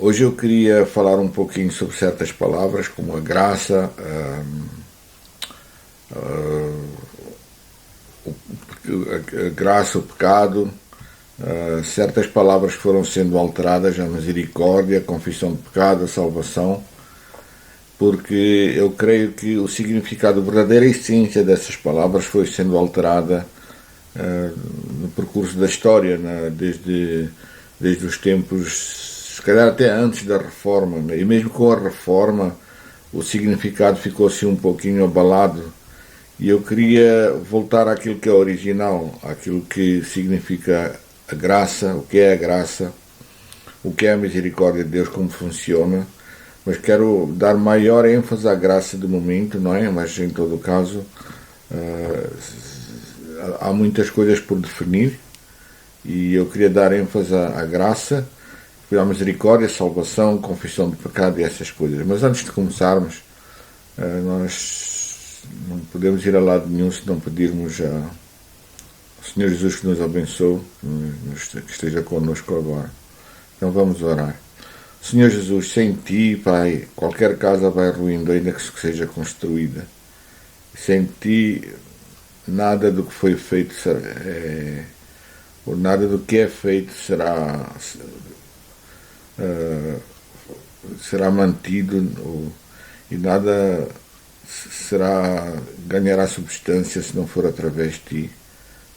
Hoje eu queria falar um pouquinho sobre certas palavras, como a graça, a graça, o pecado. Certas palavras foram sendo alteradas, a misericórdia, a confissão de pecado, a salvação, porque eu creio que o significado, a verdadeira essência dessas palavras foi sendo alterada no percurso da história, desde os tempos, se calhar até antes da Reforma, né? E mesmo com a Reforma o significado ficou assim um pouquinho abalado, e eu queria voltar àquilo que é original, àquilo que significa a graça, o que é a graça, o que é a misericórdia de Deus, como funciona, mas quero dar maior ênfase à graça do momento, não é? Mas em todo o caso há muitas coisas por definir, e eu queria dar ênfase à graça, à misericórdia, à salvação, confissão de pecado e essas coisas. Mas antes de começarmos, nós não podemos ir a lado nenhum se não pedirmos ao Senhor Jesus que nos abençoe, que esteja connosco agora. Então vamos orar. Senhor Jesus, sem Ti, Pai, qualquer casa vai ruindo, ainda que seja construída. Sem Ti, nada do que foi feito ou nada do que é feito será mantido, e nada ganhará substância se não for através de Ti,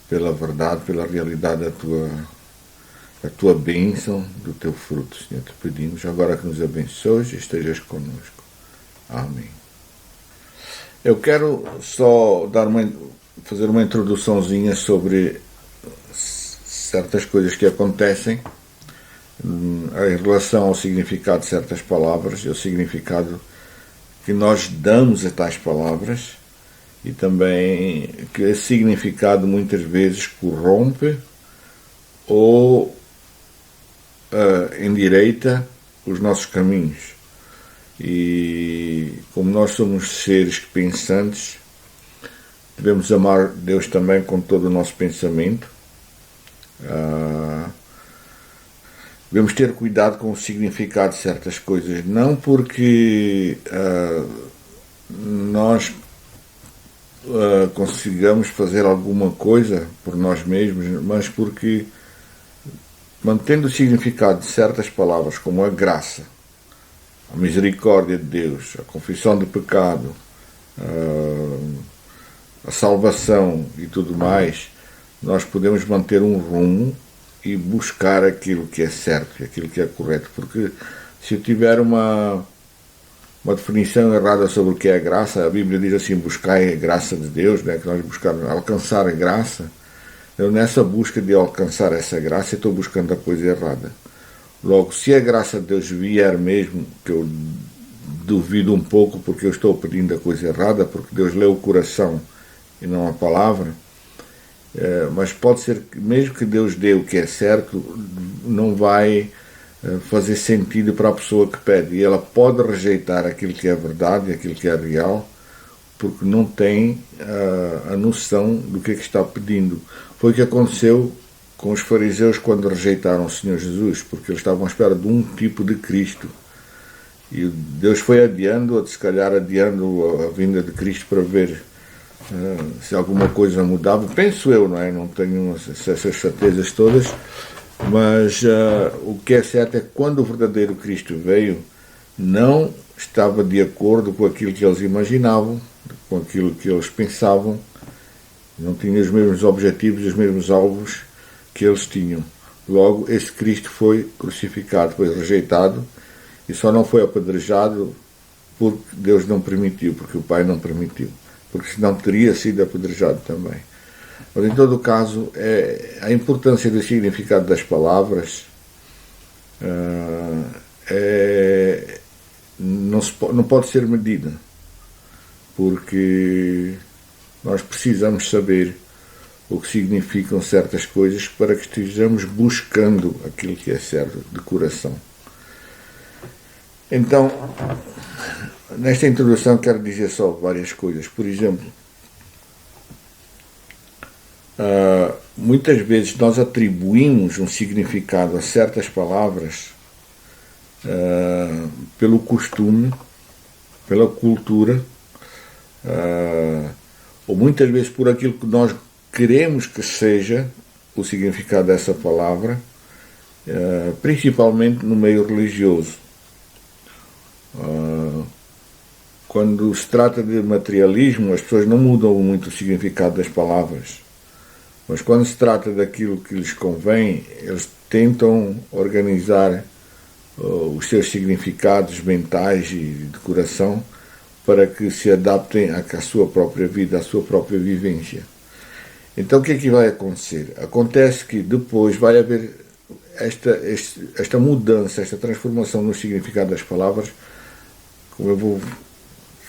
pela verdade, pela realidade da Tua bênção, do Teu fruto. Senhor, Te pedimos agora que nos abençoes e estejas connosco. Amém. Eu quero só fazer uma introduçãozinha sobre certas coisas que acontecem em relação ao significado de certas palavras e ao significado que nós damos a tais palavras, e também que esse significado muitas vezes corrompe ou endireita os nossos caminhos. E como nós somos seres pensantes, devemos amar Deus também com todo o nosso pensamento. Devemos ter cuidado com o significado de certas coisas, não porque nós consigamos fazer alguma coisa por nós mesmos, mas porque, mantendo o significado de certas palavras, como a graça, a misericórdia de Deus, a confissão de pecado, a salvação e tudo mais, nós podemos manter um rumo e buscar aquilo que é certo, aquilo que é correto. Porque se eu tiver uma definição errada sobre o que é a graça, a Bíblia diz assim: buscai a graça de Deus, né? Que nós buscamos alcançar a graça. Eu, nessa busca de alcançar essa graça, estou buscando a coisa errada. Logo, se a graça de Deus vier mesmo, que eu duvido um pouco, porque eu estou pedindo a coisa errada, porque Deus lê o coração e não a palavra, mas pode ser que, mesmo que Deus dê o que é certo, não vai fazer sentido para a pessoa que pede, e ela pode rejeitar aquilo que é verdade, aquilo que é real, porque não tem a noção do que é que está pedindo. Foi o que aconteceu com os fariseus quando rejeitaram o Senhor Jesus, porque eles estavam à espera de um tipo de Cristo, e Deus foi adiando, se calhar adiando a vinda de Cristo para ver se alguma coisa mudava. Penso eu, não é? Não tenho essas certezas todas, mas o que é certo é que quando o verdadeiro Cristo veio, não estava de acordo com aquilo que eles imaginavam, com aquilo que eles pensavam, não tinha os mesmos objetivos, os mesmos alvos que eles tinham. Logo, esse Cristo foi crucificado, foi rejeitado, e só não foi apedrejado porque Deus não permitiu, porque o Pai não permitiu, porque senão teria sido apedrejado também. Mas em todo o caso, a importância do significado das palavras não pode ser medida, porque nós precisamos saber o que significam certas coisas para que estejamos buscando aquilo que é certo de coração. Então, nesta introdução quero dizer só várias coisas. Por exemplo, muitas vezes nós atribuímos um significado a certas palavras pelo costume, pela cultura, ou muitas vezes por aquilo que nós queremos que seja o significado dessa palavra, principalmente no meio religioso. Quando se trata de materialismo, as pessoas não mudam muito o significado das palavras, mas quando se trata daquilo que lhes convém, eles tentam organizar os seus significados mentais e de coração para que se adaptem à sua própria vida, à sua própria vivência. Então o que é que vai acontecer? Acontece que depois vai haver esta mudança, esta transformação no significado das palavras, como eu vou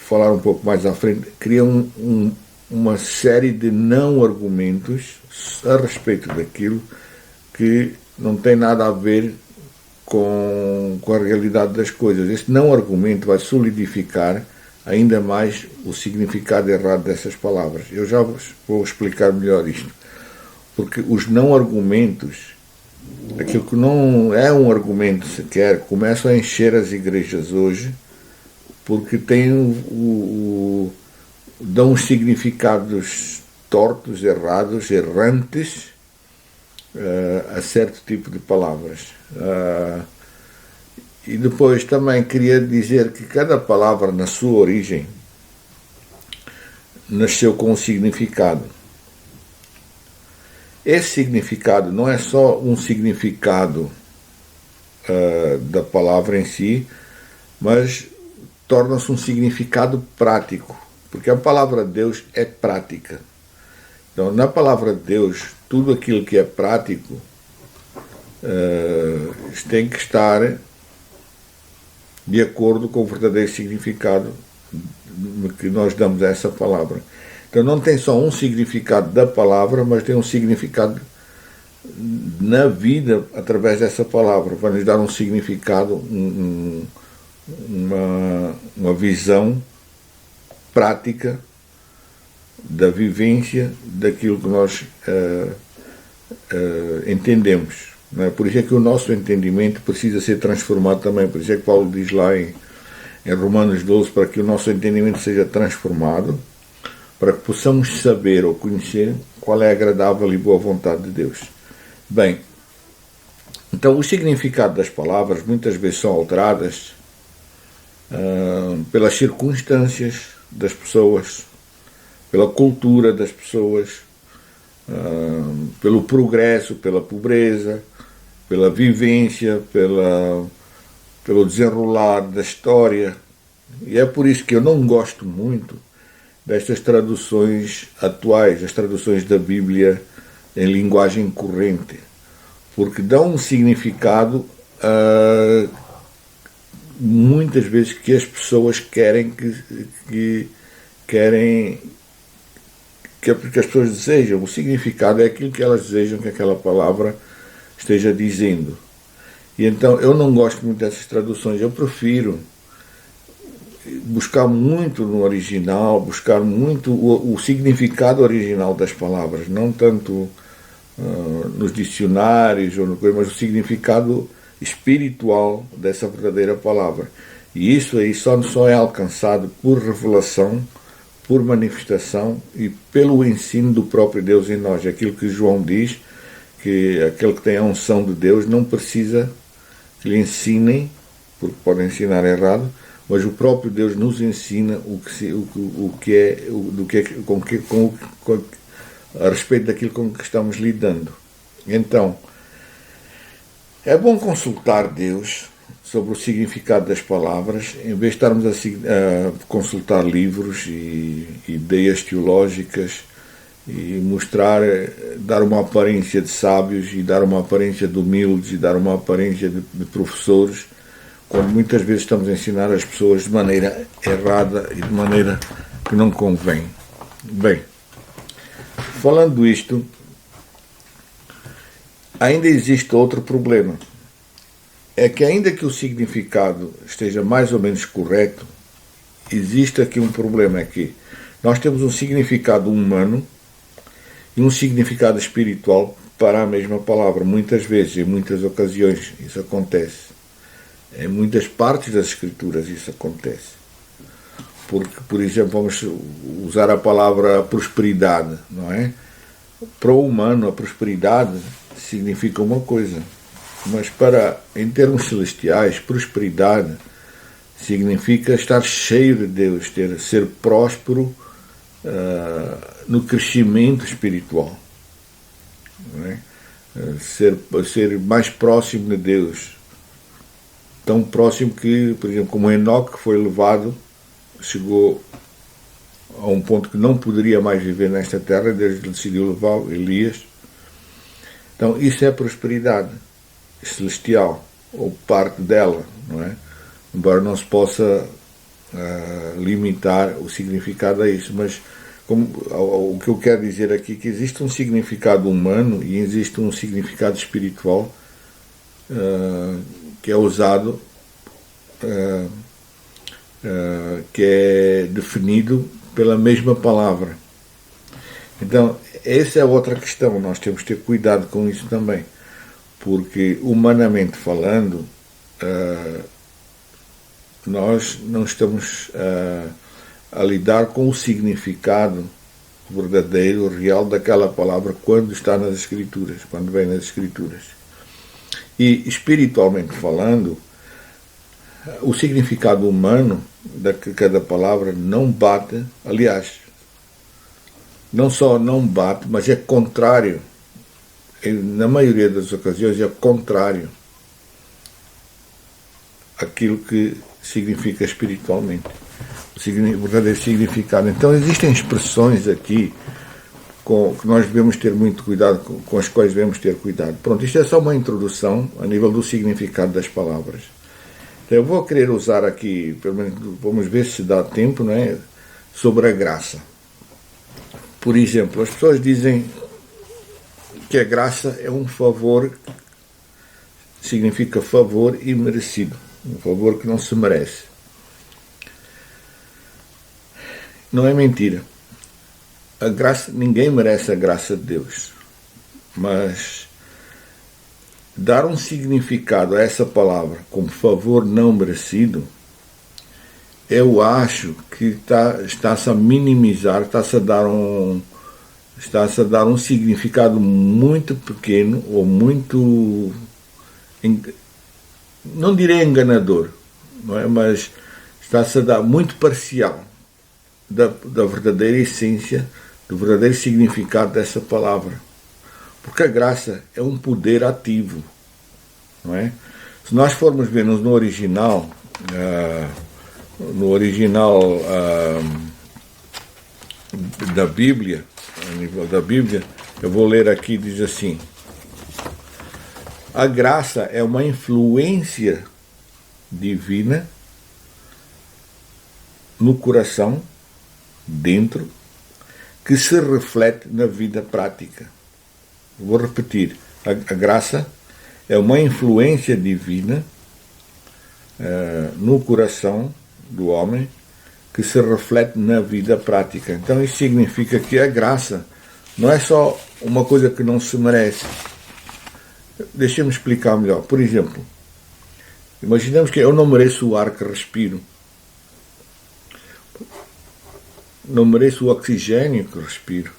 falar um pouco mais à frente, cria uma série de não-argumentos a respeito daquilo que não tem nada a ver com a realidade das coisas. Este não-argumento vai solidificar ainda mais o significado errado dessas palavras. Eu já vou explicar melhor isto. Porque os não-argumentos, aquilo que não é um argumento sequer, começam a encher as igrejas hoje, porque dão os significados tortos, errados, errantes a certo tipo de palavras. E depois também queria dizer que cada palavra, na sua origem, nasceu com um significado. Esse significado não é só um significado da palavra em si, mas torna-se um significado prático, porque a palavra de Deus é prática. Então, na palavra de Deus, tudo aquilo que é prático tem que estar de acordo com o verdadeiro significado que nós damos a essa palavra. Então não tem só um significado da palavra, mas tem um significado na vida através dessa palavra. Vai nos dar um significado, uma visão prática da vivência daquilo que nós entendemos. Não é? Por isso é que o nosso entendimento precisa ser transformado também. Por isso é que Paulo diz lá em Romanos 12, para que o nosso entendimento seja transformado, para que possamos saber ou conhecer qual é a agradável e boa vontade de Deus. Bem, então o significado das palavras muitas vezes são alteradas pelas circunstâncias das pessoas, pela cultura das pessoas, pelo progresso, pela pobreza, pela vivência, pelo desenrolar da história. E é por isso que eu não gosto muito destas traduções atuais, as traduções da Bíblia em linguagem corrente, porque dão um significado muitas vezes que as pessoas querem que as pessoas desejam. O significado é aquilo que elas desejam que aquela palavra esteja dizendo. E então eu não gosto muito dessas traduções. Eu prefiro buscar muito no original, buscar muito o significado original das palavras, não tanto nos dicionários ou no coisa, mas o significado espiritual dessa verdadeira palavra. E isso aí só é alcançado por revelação, por manifestação e pelo ensino do próprio Deus em nós. Aquilo que João diz, que aquele que tem a unção de Deus não precisa que lhe ensinem, porque podem ensinar errado, mas o próprio Deus nos ensina a respeito daquilo com que estamos lidando. Então, é bom consultar Deus sobre o significado das palavras, em vez de estarmos a consultar livros e ideias teológicas e dar uma aparência de sábios e dar uma aparência de humildes e dar uma aparência de professores, quando muitas vezes estamos a ensinar as pessoas de maneira errada e de maneira que não convém. Bem, falando isto, ainda existe outro problema. É que ainda que o significado esteja mais ou menos correto, existe aqui um problema, é que nós temos um significado humano e um significado espiritual para a mesma palavra. Muitas vezes, em muitas ocasiões, isso acontece. Em muitas partes das Escrituras isso acontece. Porque, por exemplo, vamos usar a palavra prosperidade, não é? Para o humano, a prosperidade significa uma coisa, mas em termos celestiais, prosperidade significa estar cheio de Deus, ser próspero no crescimento espiritual, não é? Ser mais próximo de Deus, tão próximo que, por exemplo, como Enoque foi levado, chegou a um ponto que não poderia mais viver nesta terra, Deus decidiu levar Elias. Então isso é prosperidade celestial, ou parte dela, não é? Embora não se possa limitar o significado a isso, mas o que eu quero dizer aqui é que existe um significado humano e existe um significado espiritual que é usado, que é definido pela mesma palavra. Então, essa é outra questão, nós temos que ter cuidado com isso também, porque, humanamente falando, nós não estamos a lidar com o significado verdadeiro, real daquela palavra quando está nas Escrituras, quando vem nas Escrituras. E, espiritualmente falando, o significado humano de cada palavra não bate, aliás, não só não bate, mas é contrário. Na maioria das ocasiões é contrário àquilo que significa espiritualmente, o verdadeiro significado. Então existem expressões aqui que nós devemos ter muito cuidado, com as quais devemos ter cuidado. Pronto, isto é só uma introdução a nível do significado das palavras. Então eu vou querer usar aqui, pelo menos, vamos ver se dá tempo, não é? Sobre a graça. Por exemplo, as pessoas dizem que a graça é um favor, significa favor imerecido, um favor que não se merece. Não é mentira. A graça, ninguém merece a graça de Deus, mas dar um significado a essa palavra como favor não merecido, eu acho que está-se a minimizar, está-se a dar um significado muito pequeno, ou muito, não direi enganador, não é? Mas está-se a dar muito parcial da verdadeira essência, do verdadeiro significado dessa palavra. Porque a graça é um poder ativo, não é? Se nós formos ver no original, da Bíblia, a nível da Bíblia, eu vou ler aqui, diz assim: a graça é uma influência divina no coração, dentro, que se reflete na vida prática. Vou repetir: a graça é uma influência divina no coração do homem que se reflete na vida prática. Então isso significa que a graça não é só uma coisa que não se merece. Deixa-me explicar melhor. Por exemplo, imaginemos que eu não mereço o ar que respiro, não mereço o oxigênio que respiro,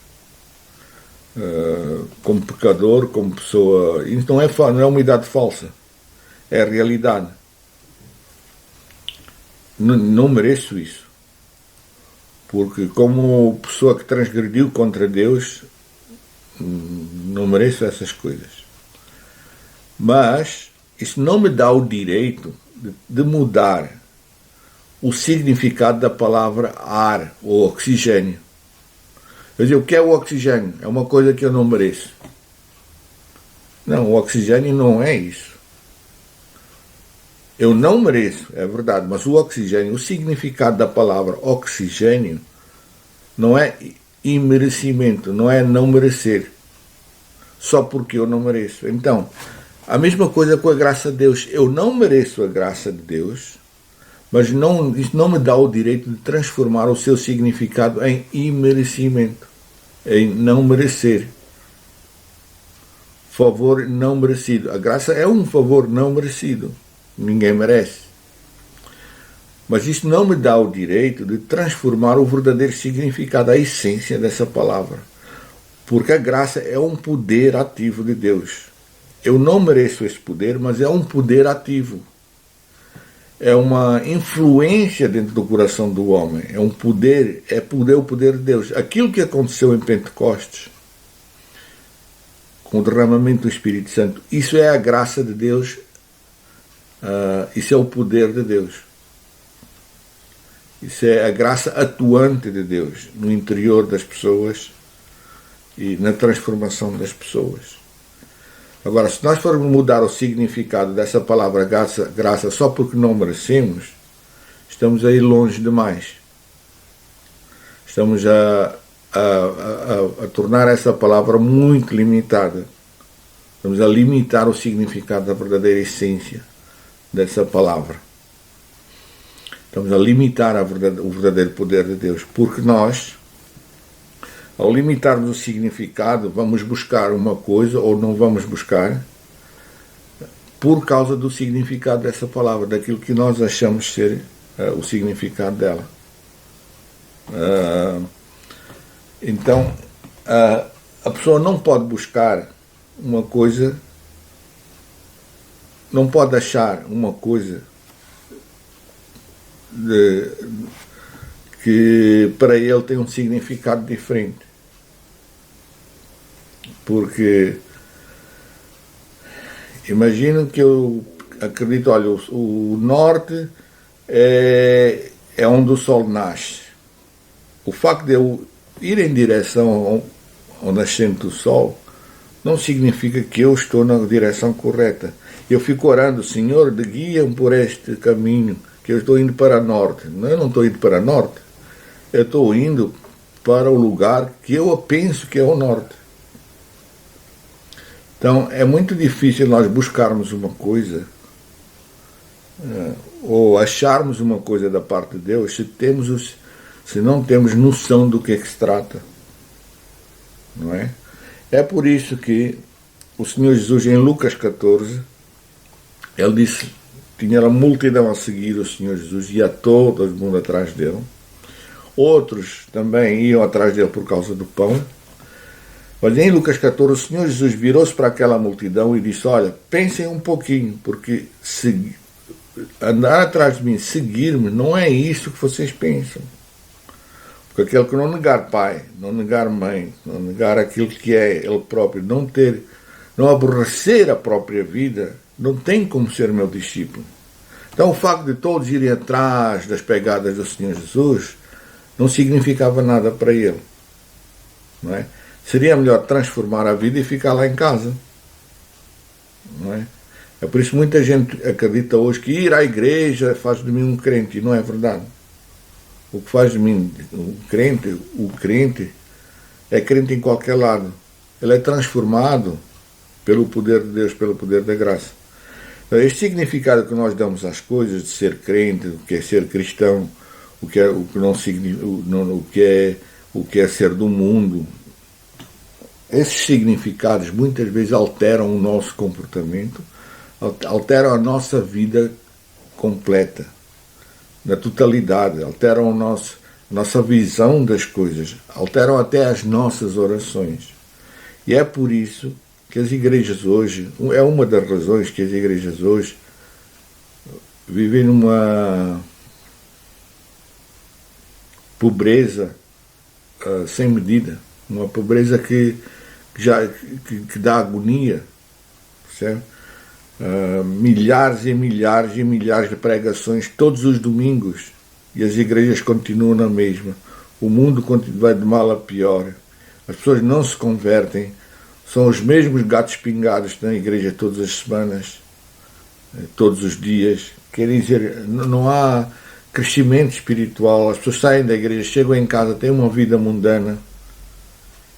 como pecador, como pessoa. Isso não é uma idade falsa, é a realidade. Não mereço isso, porque como pessoa que transgrediu contra Deus, não mereço essas coisas. Mas isso não me dá o direito de mudar o significado da palavra ar ou oxigênio. Quer dizer, o que é o oxigênio? É uma coisa que eu não mereço. Não, o oxigênio não é isso. Eu não mereço, é verdade, mas o oxigênio, o significado da palavra oxigênio, não é imerecimento, não é não merecer, só porque eu não mereço. Então, a mesma coisa com a graça de Deus. Eu não mereço a graça de Deus, mas isso não me dá o direito de transformar o seu significado em imerecimento, em não merecer. Favor não merecido. A graça é um favor não merecido. ninguém merece. Mas isso não me dá o direito de transformar o verdadeiro significado, a essência dessa palavra. Porque a graça é um poder ativo de Deus. Eu não mereço esse poder, mas é um poder ativo. É uma influência dentro do coração do homem. É um poder, o poder de Deus. Aquilo que aconteceu em Pentecostes, com o derramamento do Espírito Santo, isso é a graça de Deus, isso é o poder de Deus. Isso é a graça atuante de Deus no interior das pessoas e na transformação das pessoas. Agora, se nós formos mudar o significado dessa palavra graça só porque não merecemos, estamos aí longe demais. Estamos a tornar essa palavra muito limitada. Estamos a limitar o significado da verdadeira essência dessa palavra. Estamos a limitar o verdadeiro poder de Deus, porque nós, ao limitarmos o significado, vamos buscar uma coisa ou não vamos buscar por causa do significado dessa palavra, daquilo que nós achamos ser o significado dela. Então, a pessoa não pode buscar uma coisa, não pode achar uma coisa que para ele tem um significado diferente. Porque imagino que eu acredito, olha, o norte é onde o sol nasce. O facto de eu ir em direção ao nascente do sol não significa que eu estou na direção correta. Eu fico orando, Senhor, guia-me por este caminho, que eu estou indo para norte. Eu não estou indo para norte. Eu estou indo para o lugar que eu penso que é o norte. Então, é muito difícil nós buscarmos uma coisa ou acharmos uma coisa da parte de Deus se não temos noção do que é que se trata. Não é? É por isso que o Senhor Jesus, em Lucas 14, ele disse, tinha a multidão a seguir o Senhor Jesus, ia todo mundo atrás dele. Outros também iam atrás dele por causa do pão. Mas em Lucas 14, o Senhor Jesus virou-se para aquela multidão e disse, olha, pensem um pouquinho, porque andar atrás de mim, seguir-me, não é isso que vocês pensam. Porque aquele que não negar pai, não negar mãe, não negar aquilo que é ele próprio, não aborrecer a própria vida, não tem como ser meu discípulo. Então o facto de todos irem atrás das pegadas do Senhor Jesus não significava nada para ele. Não é? Seria melhor transformar a vida e ficar lá em casa. Não é? É por isso que muita gente acredita hoje que ir à igreja faz de mim um crente, e não é verdade. O que faz de mim um crente, o crente é crente em qualquer lado. Ele é transformado pelo poder de Deus, pelo poder da graça. Então, este significado que nós damos às coisas, de ser crente, o que é ser cristão, o que é ser do mundo, esses significados muitas vezes alteram o nosso comportamento, alteram a nossa vida completa, na totalidade, alteram a nossa visão das coisas, alteram até as nossas orações. E é por isso que as igrejas hoje, é uma das razões que as igrejas hoje vivem numa pobreza sem medida, uma pobreza que dá agonia, certo? Milhares e milhares e milhares de pregações todos os domingos e as igrejas continuam na mesma. O mundo vai de mal a pior. As pessoas não se convertem. São os mesmos gatos pingados na igreja todas as semanas, todos os dias. Quer dizer, não há crescimento espiritual. As pessoas saem da igreja, chegam em casa, têm uma vida mundana.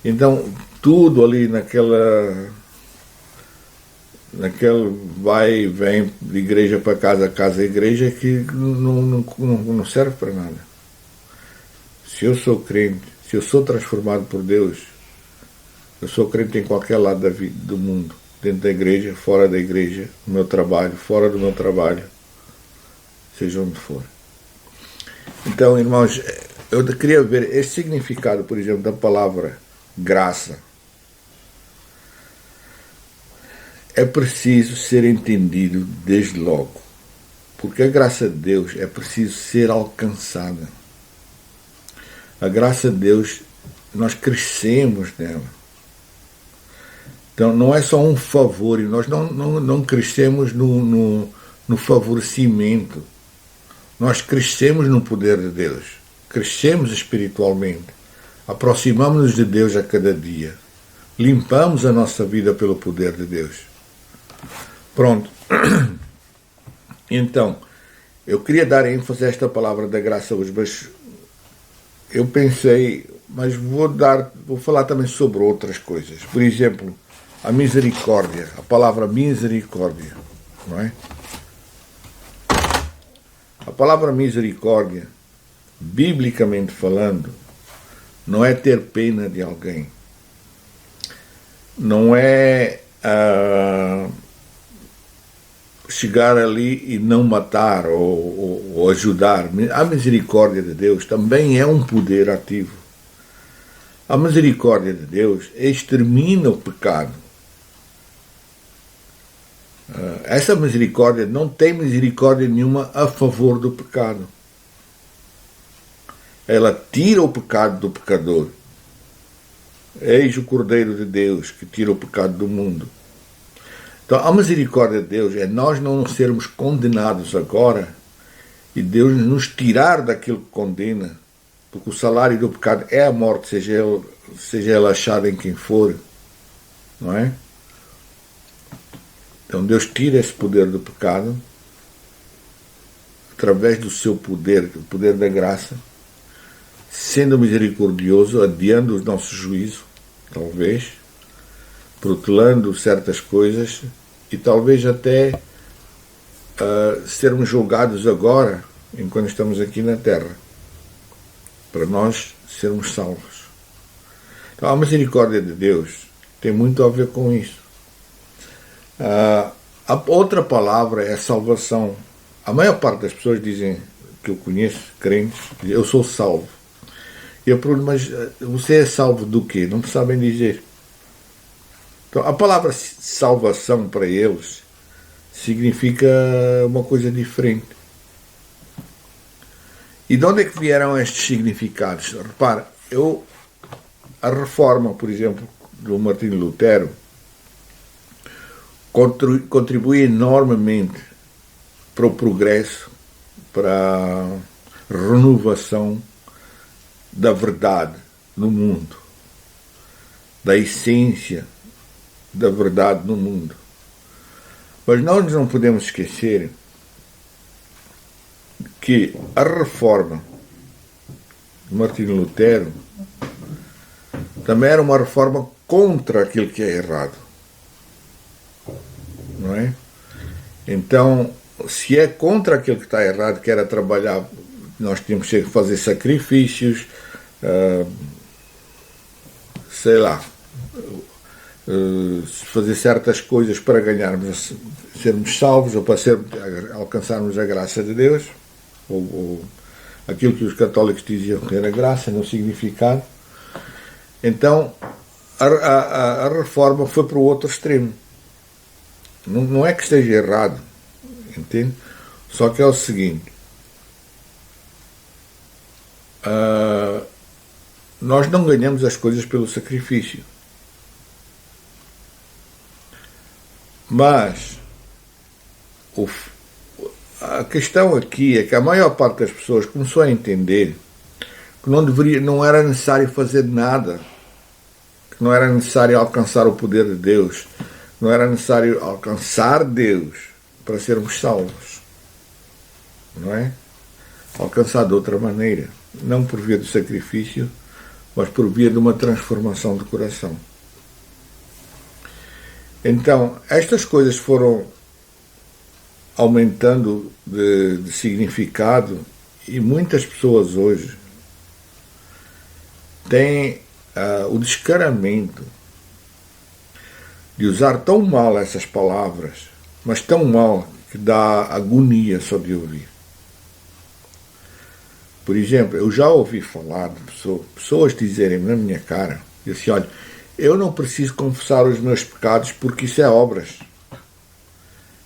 Então, tudo ali naquele vai e vem de igreja para casa, casa a igreja, que não serve para nada. Se eu sou crente, se eu sou transformado por Deus, eu sou crente em qualquer lado da vida, do mundo. dentro da igreja, fora da igreja, no meu trabalho, fora do meu trabalho, seja onde for. Então, irmãos, eu queria ver esse significado, por exemplo, da palavra graça. É preciso ser entendido desde logo, porque a graça de Deus é preciso ser alcançada. A graça de Deus, nós crescemos nela. Então não é só um favor, e nós não crescemos no favorecimento. Nós crescemos no poder de Deus, crescemos espiritualmente, aproximamos-nos de Deus a cada dia, limpamos a nossa vida pelo poder de Deus. Pronto. Então, eu queria dar ênfase a esta palavra da graça hoje, mas eu pensei, mas vou falar também sobre outras coisas. Por exemplo, a misericórdia, a palavra misericórdia, não é? A palavra misericórdia, biblicamente falando, não é ter pena de alguém. Não é chegar ali e não matar ou ajudar. A misericórdia de Deus também é um poder ativo. A misericórdia de Deus extermina o pecado. Essa misericórdia não tem misericórdia nenhuma a favor do pecado. Ela tira o pecado do pecador. Eis o Cordeiro de Deus que tira o pecado do mundo. Então, a misericórdia de Deus é nós não sermos condenados agora e Deus nos tirar daquilo que condena, porque o salário do pecado é a morte, seja ela achada em quem for, não é? Então Deus tira esse poder do pecado através do seu poder, o poder da graça, sendo misericordioso, adiando o nosso juízo, talvez, protelando certas coisas e talvez até sermos julgados agora, enquanto estamos aqui na terra, para nós sermos salvos. Então a misericórdia de Deus tem muito a ver com isso. A outra palavra é salvação. A maior parte das pessoas dizem, que eu conheço, crentes, eu sou salvo. E eu pergunto, mas você é salvo do quê? Não sabem dizer. Então, a palavra salvação para eles significa uma coisa diferente. E de onde é que vieram estes significados? Repara, a reforma, por exemplo, do Martinho Lutero, contribui enormemente para o progresso, para a renovação da verdade no mundo, da essência da verdade no mundo. Mas nós não podemos esquecer que a reforma de Martinho Lutero também era uma reforma contra aquilo que é errado. Não é? Então, se é contra aquilo que está errado, que era trabalhar, nós tínhamos que fazer sacrifícios, sei lá, fazer certas coisas para ganharmos, sermos salvos ou para alcançarmos a graça de Deus, ou aquilo que os católicos diziam que era graça, no significado. Então, a reforma foi para o outro extremo. Não é que esteja errado, entende? Só que é o seguinte, nós não ganhamos as coisas pelo sacrifício. Mas a questão aqui é que a maior parte das pessoas começou a entender que não era necessário fazer nada, que não era necessário alcançar o poder de Deus, não era necessário alcançar Deus para sermos salvos, não é? Alcançar de outra maneira, não por via do sacrifício, mas por via de uma transformação do coração. Então, estas coisas foram aumentando de significado e muitas pessoas hoje têm o descaramento de usar tão mal essas palavras, mas tão mal que dá agonia só de ouvir. Por exemplo, eu já ouvi falar de pessoas dizerem na minha cara, assim, olha, eu não preciso confessar os meus pecados porque isso é obras.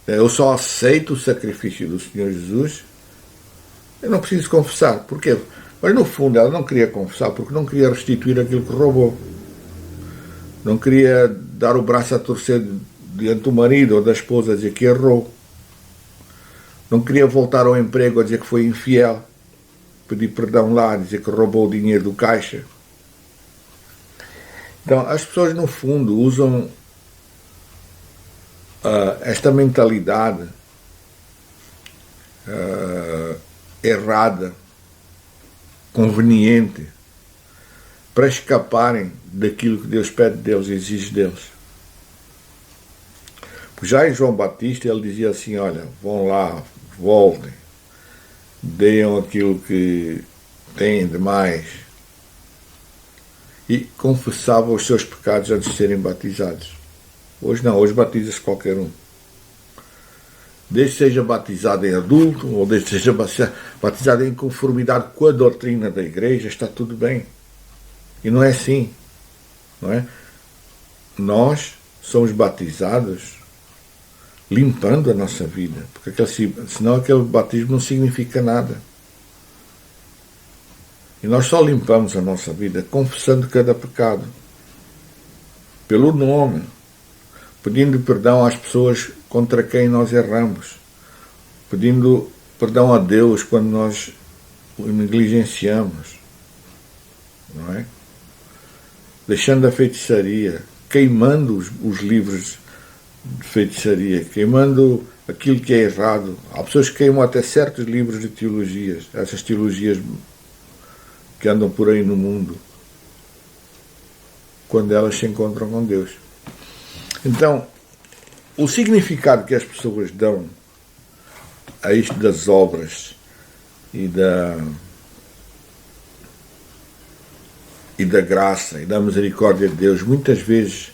Eu só aceito o sacrifício do Senhor Jesus, eu não preciso confessar. Porquê? Mas no fundo ela não queria confessar porque não queria restituir aquilo que roubou. Não queria dar o braço a torcer diante do marido ou da esposa a dizer que errou. Não queria voltar ao emprego a dizer que foi infiel. Pedir perdão lá, dizer que roubou o dinheiro do caixa. Então, as pessoas, no fundo, usam esta mentalidade errada, conveniente, para escaparem daquilo que Deus pede de Deus e exige deles. Já em João Batista, ele dizia assim, olha, vão lá, voltem, deem aquilo que têm de mais, e confessava os seus pecados antes de serem batizados. Hoje não, hoje batiza-se qualquer um. Desde que seja batizado em adulto, ou desde que seja batizado em conformidade com a doutrina da igreja, está tudo bem. E não é assim, não é? Nós somos batizados limpando a nossa vida, porque senão aquele batismo não significa nada. E nós só limpamos a nossa vida confessando cada pecado, pelo nome, pedindo perdão às pessoas contra quem nós erramos, pedindo perdão a Deus quando nós o negligenciamos, não é? Deixando a feitiçaria, queimando os livros de feitiçaria, queimando aquilo que é errado. Há pessoas que queimam até certos livros de teologias, essas teologias que andam por aí no mundo, quando elas se encontram com Deus. Então, o significado que as pessoas dão a isto das obras e da graça e da misericórdia de Deus, muitas vezes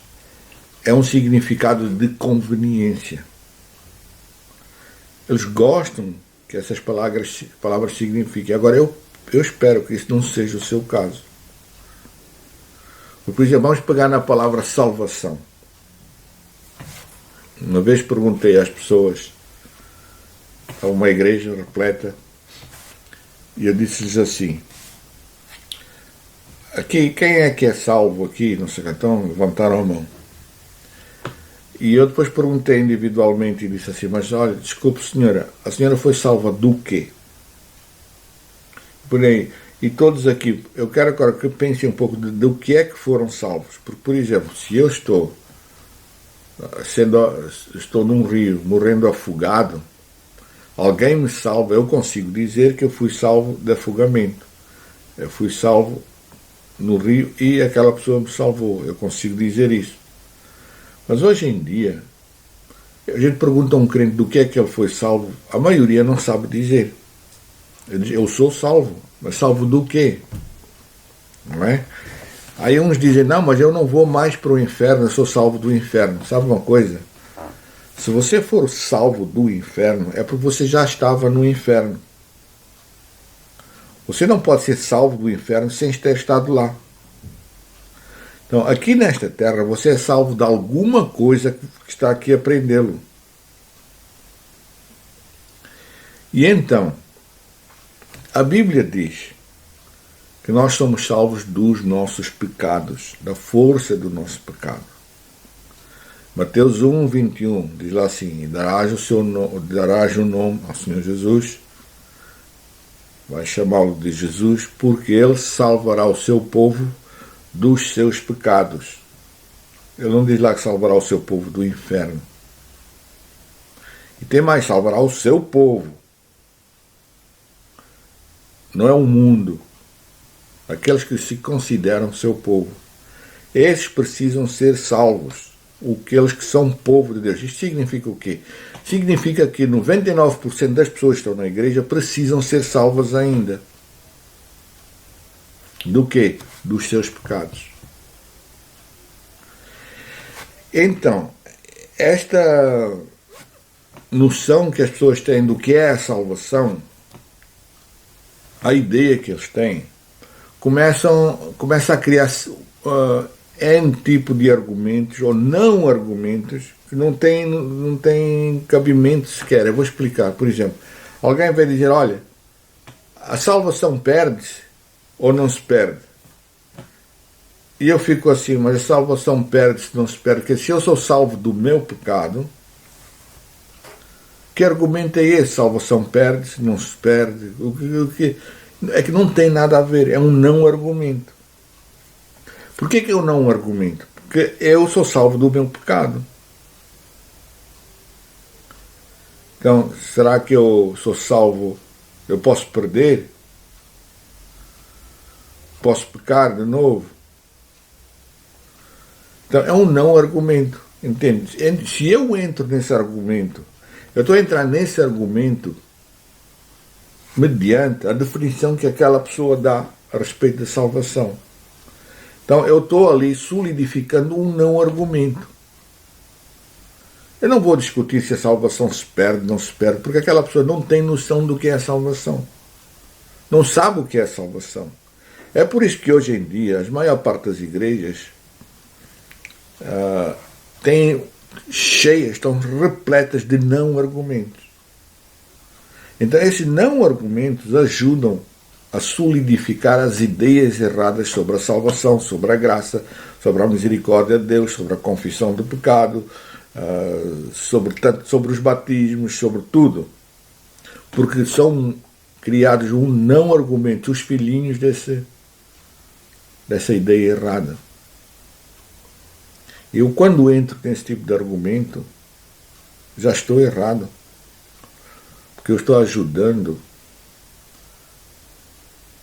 é um significado de conveniência. Eles gostam que essas palavras signifiquem. Agora, eu espero que isso não seja o seu caso. Por exemplo, vamos pegar na palavra salvação. Uma vez perguntei às pessoas, a uma igreja repleta, e eu disse-lhes assim, aqui, quem é que é salvo aqui? Não sei, então levantaram a mão. E eu depois perguntei individualmente e disse assim, mas olha, desculpe senhora, a senhora foi salva do quê? Por aí, e todos aqui, eu quero agora que pensem um pouco do que é que foram salvos. Porque, por exemplo, se eu estou num rio, morrendo afogado, alguém me salva, eu consigo dizer que eu fui salvo de afogamento. Eu fui salvo no rio e aquela pessoa me salvou. Eu consigo dizer isso. Mas hoje em dia, a gente pergunta a um crente do que é que ele foi salvo, a maioria não sabe dizer. Ele diz, eu sou salvo, mas salvo do quê? Não é? Aí uns dizem, não, mas eu não vou mais para o inferno, eu sou salvo do inferno. Sabe uma coisa? Se você for salvo do inferno, é porque você já estava no inferno. Você não pode ser salvo do inferno sem ter estado lá. Então, aqui nesta terra, você é salvo de alguma coisa que está aqui a prendê-lo. E então, a Bíblia diz que nós somos salvos dos nossos pecados, da força do nosso pecado. Mateus 1, 21, diz lá assim, darás o nome ao Senhor Jesus, vai chamá-lo de Jesus, porque Ele salvará o seu povo dos seus pecados. Ele não diz lá que salvará o seu povo do inferno. E tem mais, salvará o seu povo. Não é o mundo. Aqueles que se consideram seu povo. Esses precisam ser salvos. Aqueles que são povo de Deus. Isto significa o quê? Significa que 99% das pessoas que estão na igreja precisam ser salvas ainda. Do quê? Dos seus pecados. Então, esta noção que as pessoas têm do que é a salvação, a ideia que eles têm, começa a criar N tipo de argumentos ou não argumentos que não têm cabimento sequer. Eu vou explicar. Por exemplo, alguém vai dizer, olha, a salvação perde-se ou não se perde? E eu fico assim, mas a salvação perde-se, não se perde? Porque se eu sou salvo do meu pecado, que argumento é esse? Salvação perde-se, não se perde? É que não tem nada a ver, é um não argumento. Por que é um não argumento? Porque eu sou salvo do meu pecado. Então, será que eu sou salvo? Eu posso perder? Posso pecar de novo? Então, é um não argumento, entende? Se eu entro nesse argumento, eu estou a entrar nesse argumento mediante a definição que aquela pessoa dá a respeito da salvação. Então, eu estou ali solidificando um não argumento. Eu não vou discutir se a salvação se perde ou não se perde, porque aquela pessoa não tem noção do que é a salvação. Não sabe o que é a salvação. É por isso que hoje em dia, a maior parte das igrejas estão repletas de não argumentos. Então, esses não argumentos ajudam a solidificar as ideias erradas sobre a salvação, sobre a graça, sobre a misericórdia de Deus, sobre a confissão do pecado, sobre os batismos, sobre tudo. Porque são criados um não argumento, os filhinhos dessa ideia errada. Eu, quando entro nesse tipo de argumento, já estou errado. Porque eu estou ajudando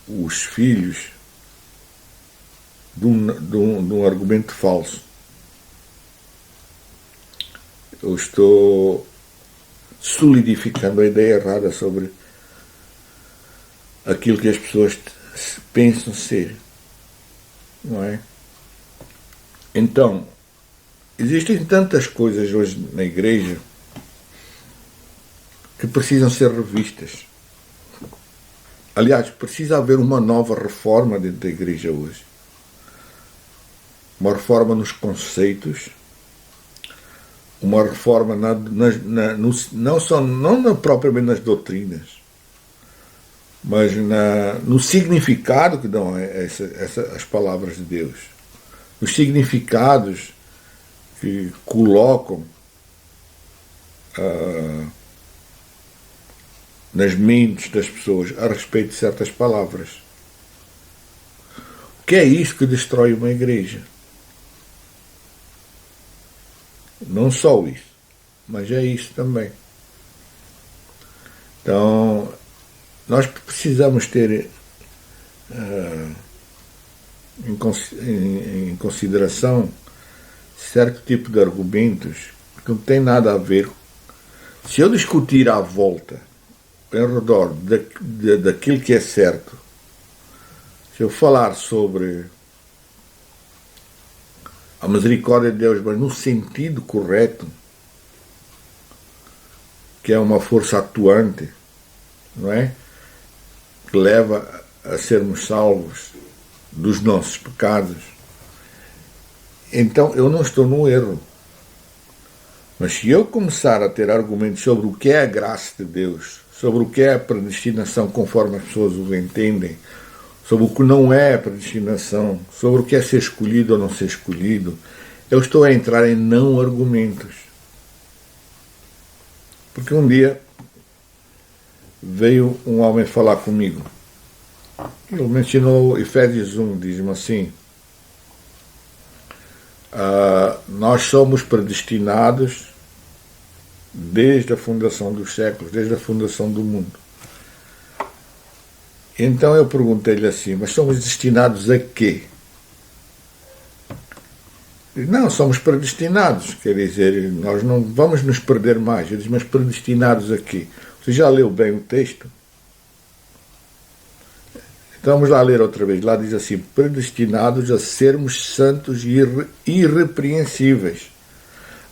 os filhos de um argumento falso. Eu estou solidificando a ideia errada sobre aquilo que as pessoas pensam ser. Não é? Então, existem tantas coisas hoje na igreja que precisam ser revistas. Aliás, precisa haver uma nova reforma dentro da igreja hoje. Uma reforma nos conceitos, uma reforma não propriamente nas doutrinas, mas no significado que dão as palavras de Deus. Os significados que colocam nas mentes das pessoas a respeito de certas palavras. O que é isso que destrói uma igreja? Não só isso, mas é isso também. Então, nós precisamos ter em consideração certo tipo de argumentos que não tem nada a ver. Se eu discutir à volta, em redor daquilo que é certo, se eu falar sobre a misericórdia de Deus, mas no sentido correto, que é uma força atuante, não é? Que leva a sermos salvos dos nossos pecados, então eu não estou no erro. Mas se eu começar a ter argumentos sobre o que é a graça de Deus, sobre o que é a predestinação conforme as pessoas o entendem, sobre o que não é a predestinação, sobre o que é ser escolhido ou não ser escolhido, eu estou a entrar em não argumentos. Porque um dia veio um homem falar comigo. Ele mencionou Efésios 1, diz-me assim: nós somos predestinados desde a fundação dos séculos, desde a fundação do mundo. Então eu perguntei-lhe assim, mas somos destinados a quê? Ele, não, somos predestinados, quer dizer, nós não vamos nos perder mais. Eu disse, mas predestinados a quê? Você já leu bem o texto? Então vamos lá ler outra vez. Lá diz assim, predestinados a sermos santos e irrepreensíveis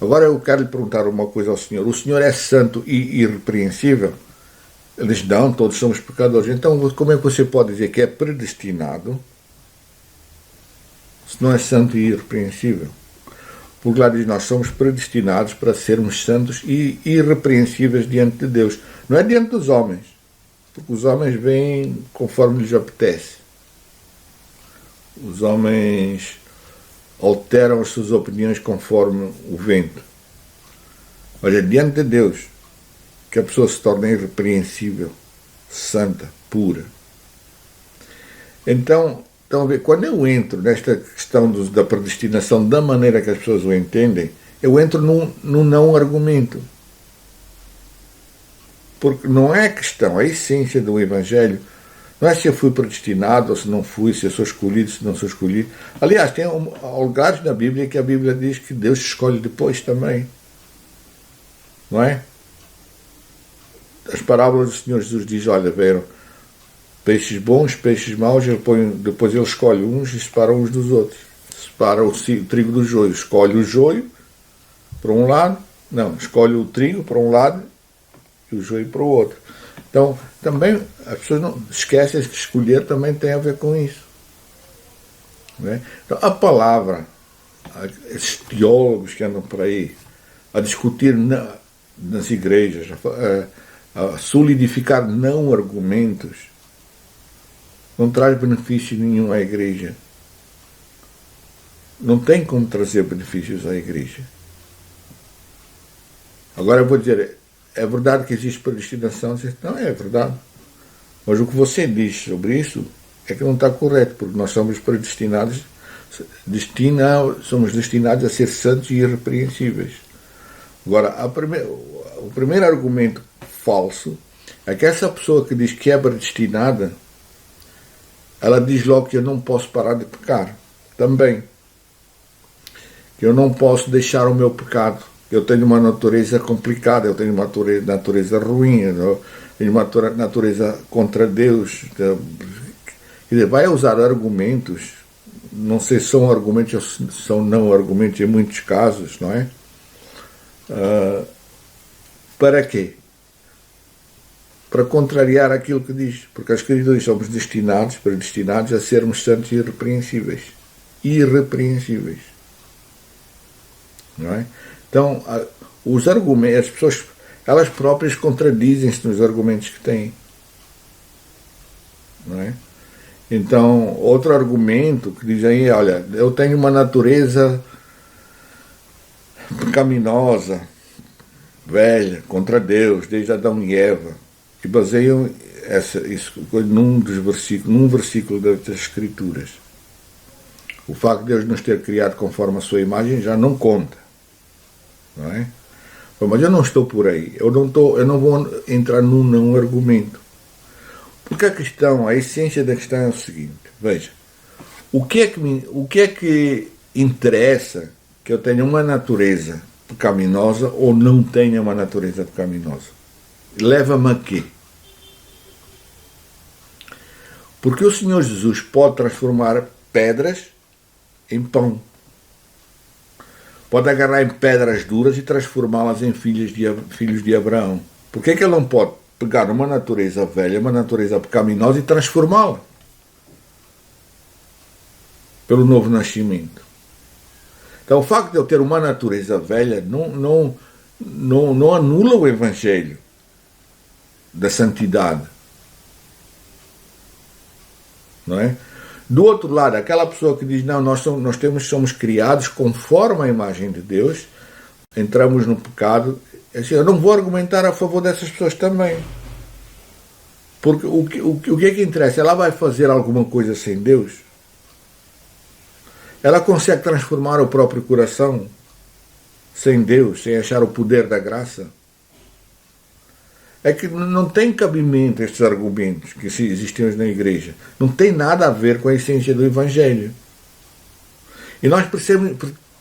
Agora eu quero lhe perguntar uma coisa ao Senhor. O Senhor é santo e irrepreensível? Ele diz, não, todos somos pecadores. Então como é que você pode dizer que é predestinado se não é santo e irrepreensível? Porque lá diz, nós somos predestinados para sermos santos e irrepreensíveis diante de Deus. Não é diante dos homens, porque os homens vêm conforme lhes apetece. Os homens alteram as suas opiniões conforme o vento. Olha, diante de Deus, que a pessoa se torna irrepreensível, santa, pura. Então, a ver, quando eu entro nesta questão da predestinação da maneira que as pessoas o entendem, eu entro num não argumento. Porque não é a questão, a essência do Evangelho, não é se eu fui predestinado ou se não fui, se eu sou escolhido, se não sou escolhido. Aliás, tem lugares na Bíblia que a Bíblia diz que Deus escolhe depois também. Não é? As parábolas do Senhor Jesus diz, olha, viram peixes bons, peixes maus, depois ele escolhe uns e separa uns dos outros. Separa o trigo do joio. Escolhe o joio para um lado, não, escolhe o trigo para um lado e o joio para o outro. Então, também, as pessoas não esquecem que escolher também tem a ver com isso. Não é? Então, a palavra, esses teólogos que andam por aí a discutir nas igrejas, a solidificar não argumentos, não traz benefício nenhum à igreja. Não tem como trazer benefícios à igreja. Agora eu vou dizer, é verdade que existe predestinação? Não, é verdade. Mas o que você diz sobre isso é que não está correto, porque nós somos predestinados, somos destinados a ser santos e irrepreensíveis. Agora, o primeiro argumento falso é que essa pessoa que diz que é predestinada, ela diz logo que eu não posso parar de pecar. Também. Que eu não posso deixar o meu pecado. Eu tenho uma natureza complicada, eu tenho uma natureza ruim, eu tenho uma natureza contra Deus. Quer dizer, vai usar argumentos, não sei se são argumentos ou são não argumentos em muitos casos, não é? Para quê? Para contrariar aquilo que diz. Porque a Escritura diz, somos predestinados a sermos santos e irrepreensíveis. Irrepreensíveis. Não é? Então, os argumentos, as pessoas, elas próprias contradizem-se nos argumentos que têm. Não é? Então, outro argumento que diz aí, olha, eu tenho uma natureza pecaminosa, velha, contra Deus, desde Adão e Eva, e baseiam isso num versículo das Escrituras. O facto de Deus nos ter criado conforme a sua imagem já não conta. Não é? Mas eu não estou por aí. Eu não vou entrar num não argumento. Porque a essência da questão é o seguinte. Veja, o que é que interessa que eu tenha uma natureza pecaminosa ou não tenha uma natureza pecaminosa? Leva-me a quê? Porque o Senhor Jesus pode transformar pedras em pão. Pode agarrar em pedras duras e transformá-las em filhos de Abraão. Por que ele não pode pegar uma natureza velha, uma natureza pecaminosa e transformá-la? Pelo novo nascimento. Então o facto de eu ter uma natureza velha não anula o Evangelho da santidade. Não é? Do outro lado, aquela pessoa que diz, não, nós somos criados conforme a imagem de Deus, entramos no pecado, assim, eu não vou argumentar a favor dessas pessoas também. Porque o que é que interessa? Ela vai fazer alguma coisa sem Deus? Ela consegue transformar o próprio coração sem Deus, sem achar o poder da graça? É que não tem cabimento estes argumentos que existem hoje na igreja. Não tem nada a ver com a essência do Evangelho. E nós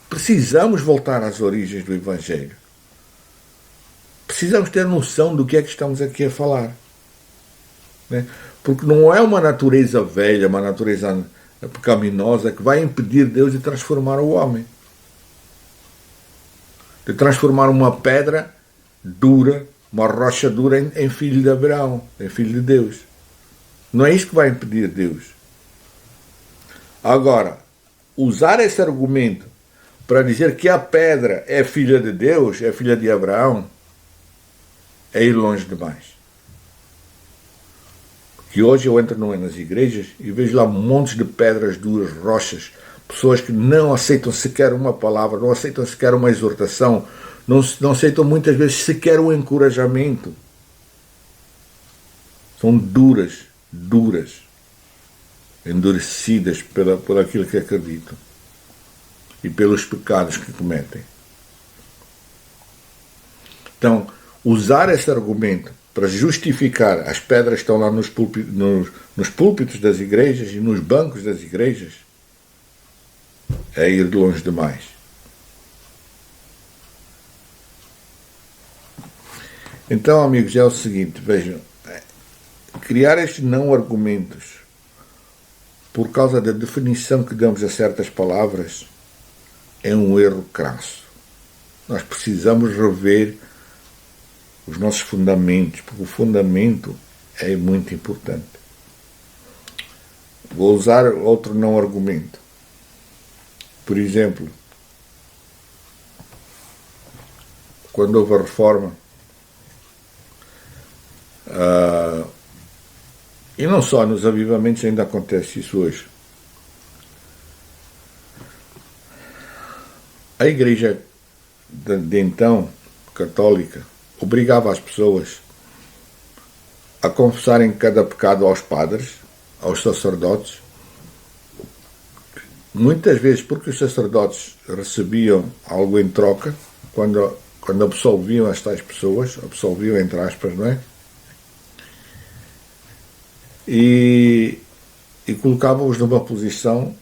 precisamos voltar às origens do Evangelho. Precisamos ter noção do que é que estamos aqui a falar. Né? Porque não é uma natureza velha, uma natureza pecaminosa que vai impedir Deus de transformar o homem. de transformar uma pedra dura, uma rocha dura, em filho de Abraão, em filho de Deus. Não é isso que vai impedir Deus. Agora, usar esse argumento para dizer que a pedra é filha de Deus, é filha de Abraão, é ir longe demais. Que hoje eu entro nas igrejas e vejo lá montes de pedras duras, rochas, pessoas que não aceitam sequer uma palavra, não aceitam sequer uma exortação, não aceitam muitas vezes sequer um encorajamento. São duras, endurecidas por aquilo que acreditam e pelos pecados que cometem. Então, usar esse argumento para justificar as pedras que estão lá nos púlpitos das igrejas e nos bancos das igrejas é ir de longe demais. Então, amigos, é o seguinte, vejam, criar estes não argumentos por causa da definição que damos a certas palavras é um erro crasso. Nós precisamos rever os nossos fundamentos, porque o fundamento é muito importante. Vou usar outro não argumento. Por exemplo, quando houve a reforma, e não só nos avivamentos, ainda acontece isso hoje. A igreja de então, católica, obrigava as pessoas a confessarem cada pecado aos padres, aos sacerdotes, muitas vezes porque os sacerdotes recebiam algo em troca, quando absolviam as tais pessoas, absolviam entre aspas, não é? E colocavam-os numa posição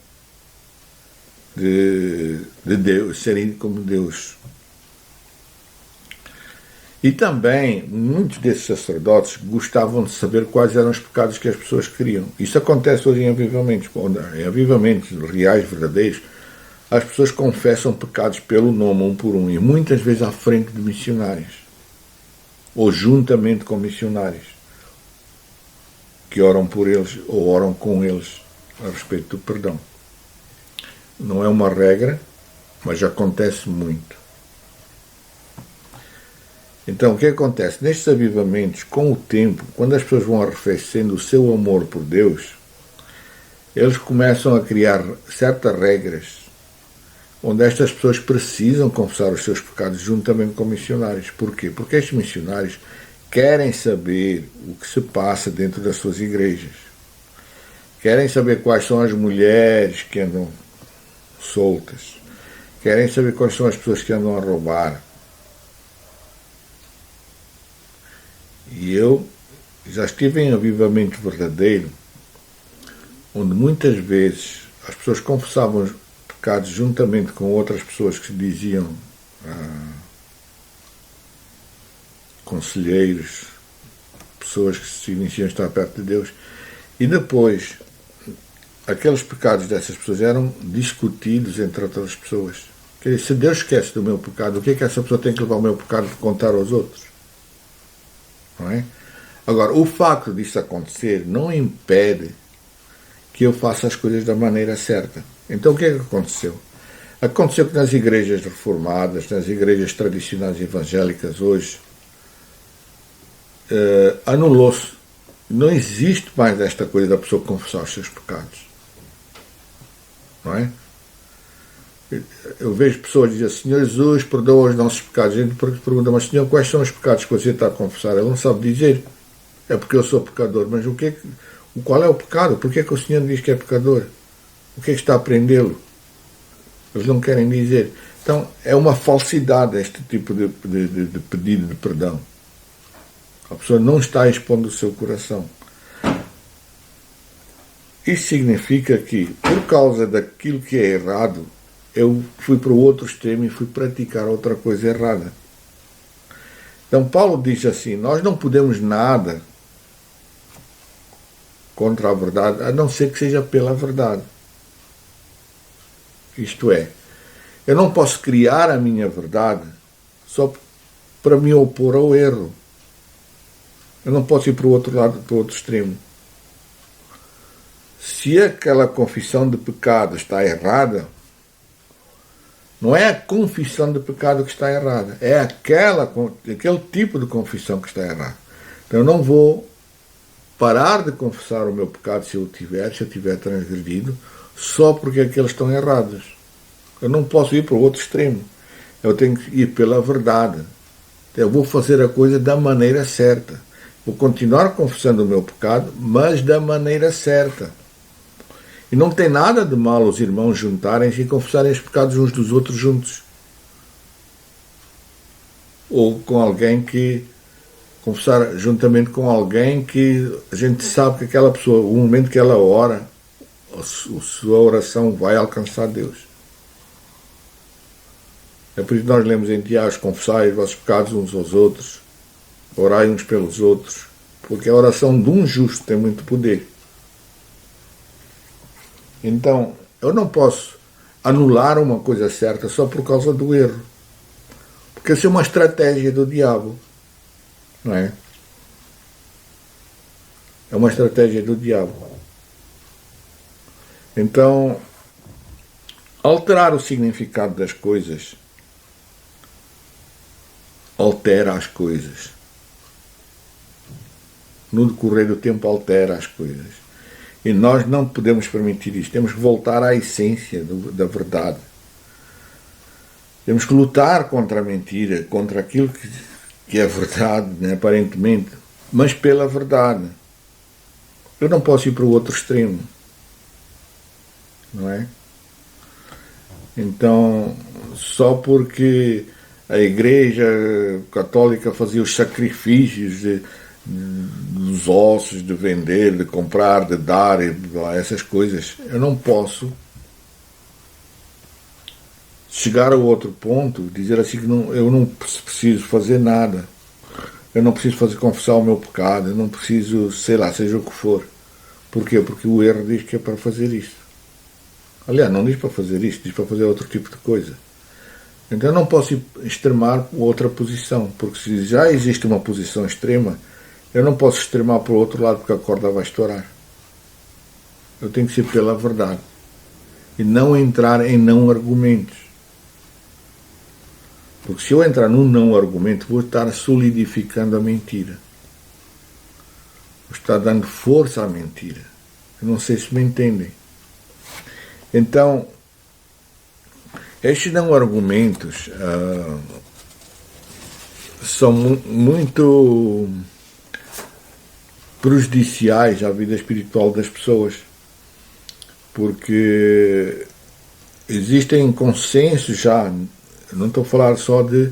de Deus, serem como Deus. E também, muitos desses sacerdotes gostavam de saber quais eram os pecados que as pessoas queriam. Isso acontece hoje em avivamentos. Em avivamentos reais, verdadeiros, as pessoas confessam pecados pelo nome, um por um, e muitas vezes à frente de missionários, ou juntamente com missionários, que oram por eles ou oram com eles a respeito do perdão. Não é uma regra, mas acontece muito. Então, o que acontece? Nestes avivamentos, com o tempo, quando as pessoas vão arrefecendo o seu amor por Deus, eles começam a criar certas regras onde estas pessoas precisam confessar os seus pecados juntamente com missionários. Porquê? Porque estes missionários querem saber o que se passa dentro das suas igrejas. Querem saber quais são as mulheres que andam soltas. Querem saber quais são as pessoas que andam a roubar. E eu já estive em avivamento verdadeiro, onde muitas vezes as pessoas confessavam os pecados juntamente com outras pessoas que se diziam conselheiros, pessoas que se iniciam a estar perto de Deus, e depois aqueles pecados dessas pessoas eram discutidos entre outras pessoas. Quer dizer, se Deus esquece do meu pecado, o que é que essa pessoa tem que levar o meu pecado de contar aos outros? Não é? Agora, o facto disso acontecer não impede que eu faça as coisas da maneira certa. Então, o que é que aconteceu? Aconteceu que nas igrejas reformadas, nas igrejas tradicionais evangélicas hoje, anulou-se. Não existe mais esta coisa da pessoa confessar os seus pecados. Não é? Eu vejo pessoas dizer, Senhor Jesus, perdoa os nossos pecados. A gente pergunta, mas Senhor, quais são os pecados que você está a confessar? Ele não sabe dizer. É porque eu sou pecador. Mas qual é o pecado? Por que é que o Senhor diz que é pecador? O que é que está a prendê-lo? Eles não querem dizer. Então, é uma falsidade este tipo de pedido de perdão. A pessoa não está expondo o seu coração. Isso significa que, por causa daquilo que é errado, eu fui para o outro extremo e fui praticar outra coisa errada. Então, Paulo diz assim, nós não podemos nada contra a verdade, a não ser que seja pela verdade. Isto é, eu não posso criar a minha verdade só para me opor ao erro. Eu não posso ir para o outro lado, para o outro extremo. Se aquela confissão de pecado está errada, não é a confissão de pecado que está errada, é aquele tipo de confissão que está errada. Então eu não vou parar de confessar o meu pecado se eu tiver transgredido, só porque aqueles estão errados. Eu não posso ir para o outro extremo. Eu tenho que ir pela verdade. Eu vou fazer a coisa da maneira certa. Vou continuar confessando o meu pecado, mas da maneira certa. E não tem nada de mal os irmãos juntarem-se e confessarem os pecados uns dos outros juntos. Ou com alguém que... confessar juntamente com alguém que a gente sabe que aquela pessoa, o momento que ela ora, a sua oração vai alcançar Deus. É por isso que nós lemos em Tiago: confessai os vossos pecados uns aos outros, orai uns pelos outros, porque a oração de um justo tem muito poder. Então, eu não posso anular uma coisa certa só por causa do erro, porque isso é uma estratégia do diabo, não é? É uma estratégia do diabo. Então, alterar o significado das coisas altera as coisas. No decorrer do tempo altera as coisas. E nós não podemos permitir isso. Temos que voltar à essência da verdade. Temos que lutar contra a mentira, contra aquilo que é verdade, né, aparentemente, mas pela verdade. Eu não posso ir para o outro extremo. Não é? Então, só porque a Igreja Católica fazia os sacrifícios dos ossos, de vender, de comprar, de dar, essas coisas, eu não posso chegar a outro ponto, dizer assim que eu não preciso fazer nada, eu não preciso confessar o meu pecado, eu não preciso, sei lá, seja o que for. Porquê? Porque o erro diz que é para fazer isto. Aliás, não diz para fazer isto, diz para fazer outro tipo de coisa. Então eu não posso extremar outra posição, porque se já existe uma posição extrema, eu não posso extremar para o outro lado, porque a corda vai estourar. Eu tenho que ser pela verdade. E não entrar em não argumentos. Porque se eu entrar num não argumento, vou estar solidificando a mentira. Vou estar dando força à mentira. Eu não sei se me entendem. Então, estes não argumentos são muito prejudiciais à vida espiritual das pessoas, porque existem consensos já, não estou a falar só de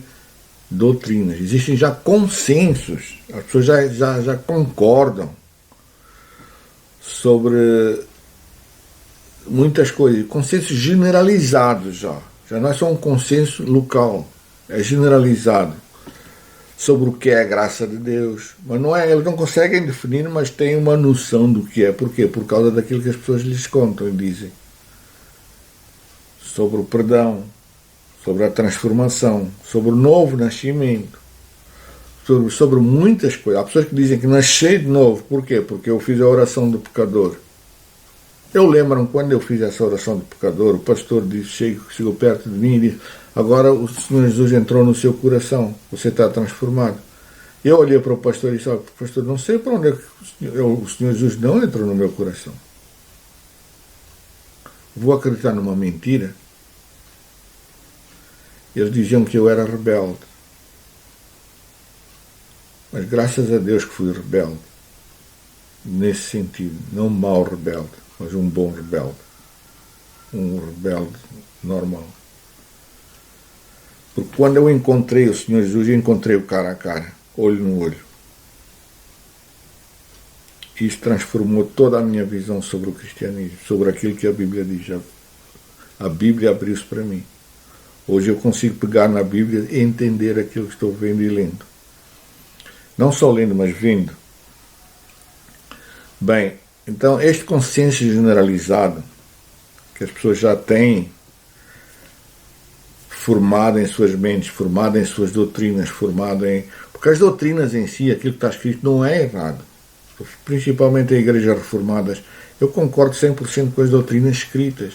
doutrinas, existem já consensos, as pessoas já concordam sobre muitas coisas, consensos generalizados já não é só um consenso local, é generalizado sobre o que é a graça de Deus, mas não é, eles não conseguem definir, mas têm uma noção do que é. Porquê? Por causa daquilo que as pessoas lhes contam e dizem sobre o perdão, sobre a transformação, sobre o novo nascimento, sobre muitas coisas. Há pessoas que dizem que nasci de novo. Porquê? Porque eu fiz a oração do pecador. Eu lembro-me quando eu fiz essa oração do pecador, o pastor chegou perto de mim e disse: agora o Senhor Jesus entrou no seu coração, você está transformado. Eu olhei para o pastor e disse: pastor, não sei para onde é que o Senhor Jesus não entrou no meu coração. Vou acreditar numa mentira? Eles diziam que eu era rebelde. Mas graças a Deus que fui rebelde. Nesse sentido, não mau rebelde, mas um bom rebelde. Um rebelde normal. Porque quando eu encontrei o Senhor Jesus, eu encontrei-o cara a cara, olho no olho. Isso transformou toda a minha visão sobre o cristianismo, sobre aquilo que a Bíblia diz. A Bíblia abriu-se para mim. Hoje eu consigo pegar na Bíblia e entender aquilo que estou vendo e lendo. Não só lendo, mas vendo. Bem, então este consenso generalizado que as pessoas já têm formado em suas mentes, formado em suas doutrinas, formado em... Porque as doutrinas em si, aquilo que está escrito, não é errado. Principalmente em igrejas reformadas, eu concordo 100% com as doutrinas escritas.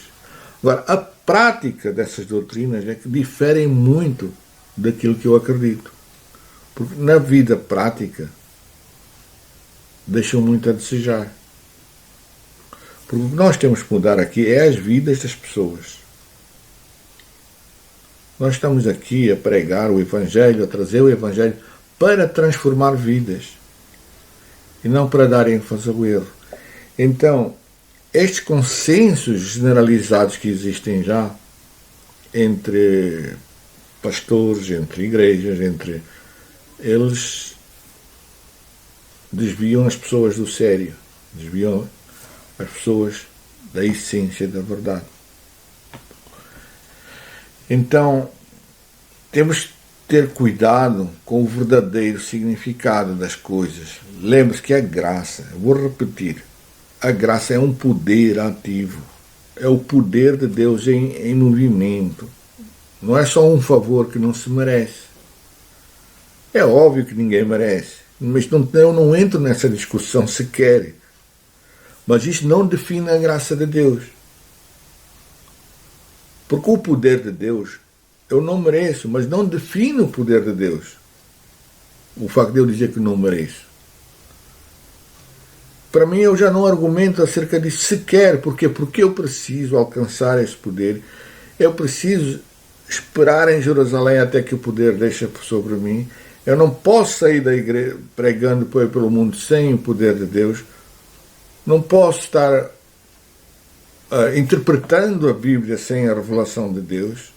Agora, a prática dessas doutrinas é que diferem muito daquilo que eu acredito. Porque na vida prática deixam muito a desejar. Porque o que nós temos que mudar aqui é as vidas das pessoas. Nós estamos aqui a pregar o Evangelho, a trazer o Evangelho para transformar vidas e não para dar ênfase ao erro. Então, estes consensos generalizados que existem já entre pastores, entre igrejas, eles desviam as pessoas do sério, desviam as pessoas da essência da verdade. Então, temos que ter cuidado com o verdadeiro significado das coisas. Lembre-se que a graça, eu vou repetir, a graça é um poder ativo. É o poder de Deus em movimento. Não é só um favor que não se merece. É óbvio que ninguém merece, mas eu não entro nessa discussão sequer. Mas isso não define a graça de Deus. Porque o poder de Deus, eu não mereço, mas não define o poder de Deus. O facto de eu dizer que não mereço. Para mim, eu já não argumento acerca disso sequer. Porque eu preciso alcançar esse poder. Eu preciso esperar em Jerusalém até que o poder deixe sobre mim. Eu não posso sair da igreja pregando pelo mundo sem o poder de Deus. Não posso estar interpretando a Bíblia sem a revelação de Deus.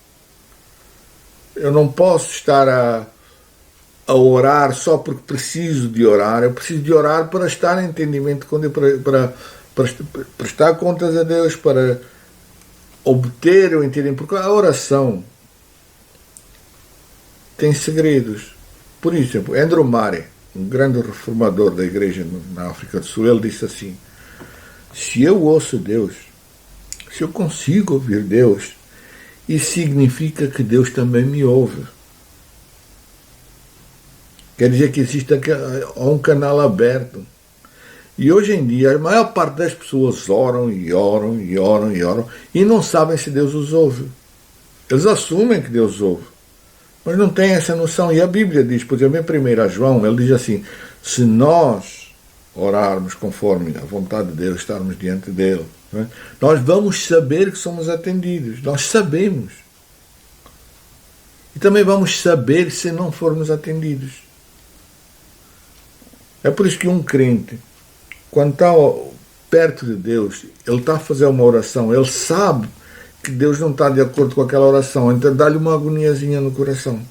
Eu não posso estar a orar só porque preciso de orar. Eu preciso de orar para estar em entendimento com Deus, para prestar contas a Deus, para obter o entendimento. Porque a oração tem segredos. Por exemplo, Andrew Murray, um grande reformador da igreja na África do Sul, ele disse assim: se eu ouço Deus, se eu consigo ouvir Deus, isso significa que Deus também me ouve. Quer dizer que existe um canal aberto. E hoje em dia, a maior parte das pessoas oram e não sabem se Deus os ouve. Eles assumem que Deus ouve, mas não têm essa noção. E a Bíblia diz, por exemplo, em 1 João, ele diz assim: se nós orarmos conforme a vontade de Deus, estarmos diante dele, né, nós vamos saber que somos atendidos. Nós sabemos. E também vamos saber se não formos atendidos. É por isso que um crente, quando está perto de Deus, ele está a fazer uma oração, ele sabe que Deus não está de acordo com aquela oração, então dá-lhe uma agoniazinha no coração.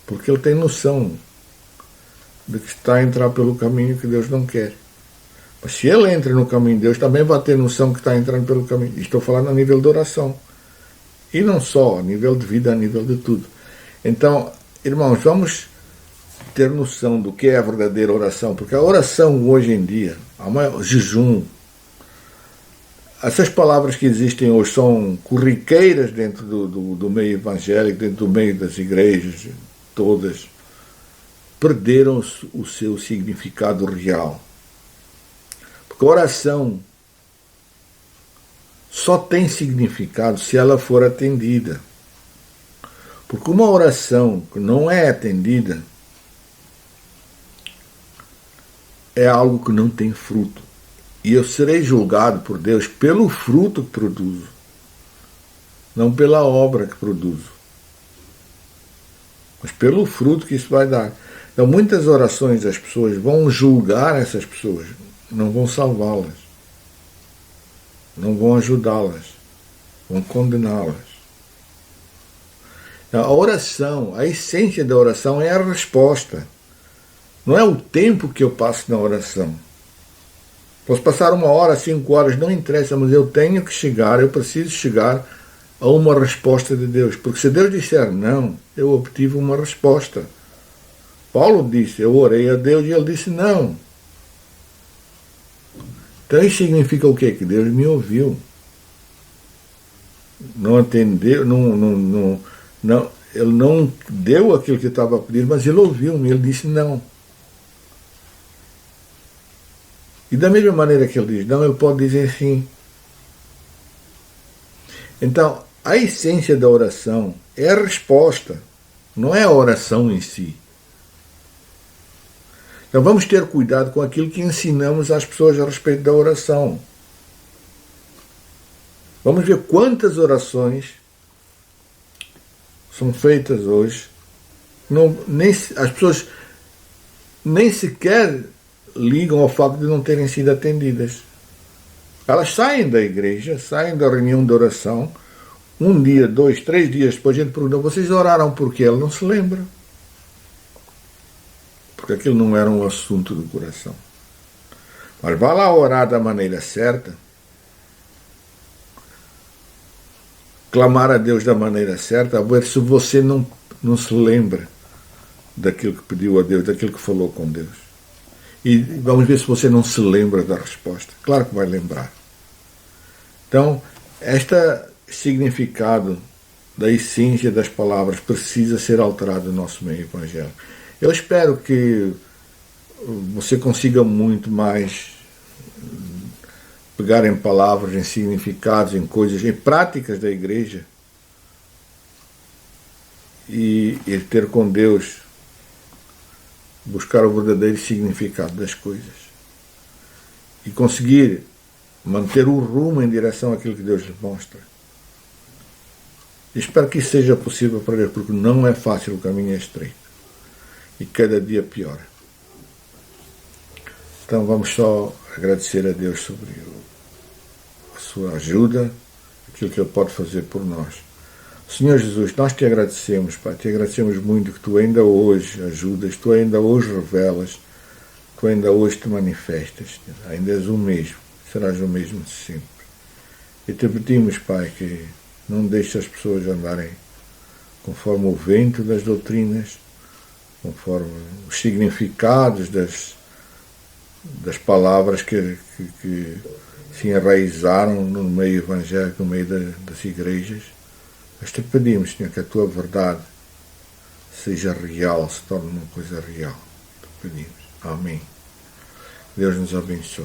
Porque ele tem noção de que está a entrar pelo caminho que Deus não quer. Mas se ele entra no caminho de Deus, também vai ter noção que está entrando pelo caminho. Estou falando a nível de oração. E não só, a nível de vida, a nível de tudo. Então, irmãos, vamos ter noção do que é a verdadeira oração. Porque a oração hoje em dia, jejum, essas palavras que existem hoje são corriqueiras dentro do meio evangélico, dentro do meio das igrejas, todas perderam o seu significado real. Porque a oração só tem significado se ela for atendida. Porque uma oração que não é atendida é algo que não tem fruto. E eu serei julgado por Deus pelo fruto que produzo, não pela obra que produzo, mas pelo fruto que isso vai dar. Então, muitas orações das pessoas vão julgar essas pessoas, não vão salvá-las, não vão ajudá-las, vão condená-las. Então, a oração, a essência da oração é a resposta. Não é o tempo que eu passo na oração. Posso passar 1 hora, 5 horas, não interessa, mas eu tenho que chegar, eu preciso chegar a uma resposta de Deus. Porque se Deus disser não, eu obtive uma resposta. Paulo disse, eu orei a Deus e ele disse não. Então isso significa o quê? Que Deus me ouviu. não atendeu, ele não deu aquilo que eu estava a pedir, mas ele ouviu-me, ele disse não. E da mesma maneira que ele diz não, ele pode dizer sim. Então, a essência da oração é a resposta, não é a oração em si. Então vamos ter cuidado com aquilo que ensinamos às pessoas a respeito da oração. Vamos ver quantas orações são feitas hoje. As pessoas nem sequer ligam ao facto de não terem sido atendidas. Elas saem da igreja, saem da reunião de oração, um dia, 2, 3 dias depois a gente pergunta, vocês oraram por quê? Ela não se lembra. Porque aquilo não era um assunto do coração. Mas vá lá orar da maneira certa, clamar a Deus da maneira certa, a ver se você não se lembra daquilo que pediu a Deus, daquilo que falou com Deus. E vamos ver se você não se lembra da resposta. Claro que vai lembrar. Então, este significado da essência das palavras precisa ser alterado no nosso meio evangélico. Eu espero que você consiga muito mais pegar em palavras, em significados, em coisas, em práticas da igreja e ter com Deus, buscar o verdadeiro significado das coisas e conseguir manter o rumo em direção àquilo que Deus lhe mostra. Espero que isso seja possível para Deus, porque não é fácil, o caminho é estreito e cada dia piora. Então vamos só agradecer a Deus sobre a sua ajuda, aquilo que Ele pode fazer por nós. Senhor Jesus, nós te agradecemos, Pai, te agradecemos muito que tu ainda hoje ajudas, tu ainda hoje revelas, tu ainda hoje te manifestas, ainda és o mesmo, serás o mesmo de sempre. E te pedimos, Pai, que não deixes as pessoas andarem conforme o vento das doutrinas, conforme os significados das palavras que se enraizaram no meio evangélico, no meio das igrejas. Mas te pedimos, Senhor, que a tua verdade seja real, se torne uma coisa real. Te pedimos. Amém. Deus nos abençoe.